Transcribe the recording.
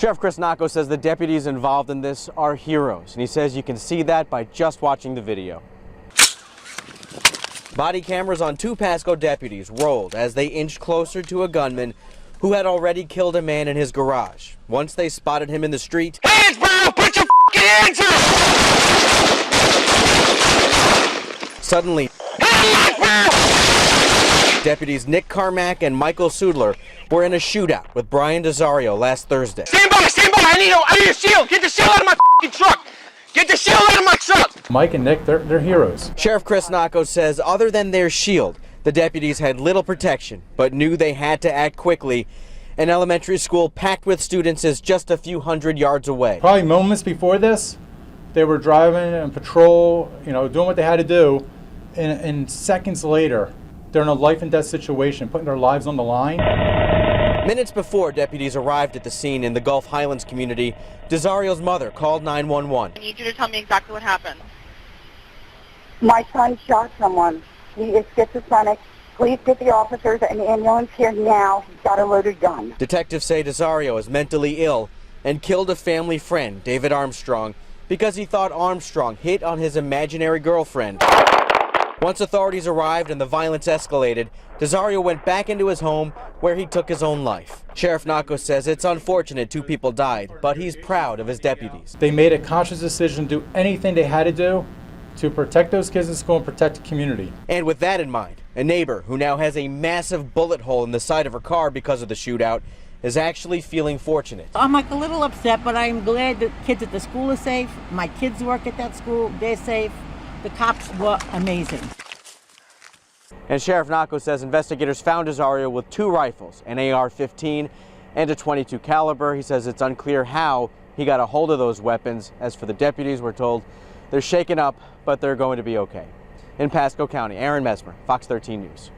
Sheriff Chris Nacco says the deputies involved in this are heroes, and he says you can see that by just watching the video. Body cameras on two Pasco deputies rolled as they inched closer to a gunman who had already killed a man in his garage. Once they spotted him in the street, "Hands, bro! Put your f***ing hands up!" Suddenly, deputies Nick Carmack and Michael Sudler were in a shootout with Brian Desario last Thursday. Stand by! I need a shield! Get the shield out of my f***ing truck! Get the shield out of my truck! Mike and Nick, they're heroes. Sheriff Chris Nacco says other than their shield, the deputies had little protection, but knew they had to act quickly. An elementary school packed with students is just a few hundred yards away. Probably moments before this, they were driving and patrol, doing what they had to do. And seconds later, they're in a life and death situation, putting their lives on the line. Minutes before deputies arrived at the scene in the Gulf Highlands community, Desario's mother called 911. I need you to tell me exactly what happened. My son shot someone. He is schizophrenic. Please get the officers and the ambulance here now. He's got a loaded gun. Detectives say Desario is mentally ill and killed a family friend, David Armstrong, because he thought Armstrong hit on his imaginary girlfriend. Once authorities arrived and the violence escalated, Desario went back into his home where he took his own life. Sheriff Nacco says it's unfortunate 2 people died, but he's proud of his deputies. They made a conscious decision to do anything they had to do to protect those kids in school and protect the community. And with that in mind, a neighbor who now has a massive bullet hole in the side of her car because of the shootout is actually feeling fortunate. I'm a little upset, but I'm glad the kids at the school are safe. My kids work at that school, they're safe. The cops were amazing. And Sheriff Nacco says investigators found Desario with 2 rifles, an AR-15 and a .22 caliber. He says it's unclear how he got a hold of those weapons. As for the deputies, we're told they're shaken up, but they're going to be okay. In Pasco County, Aaron Mesmer, Fox 13 News.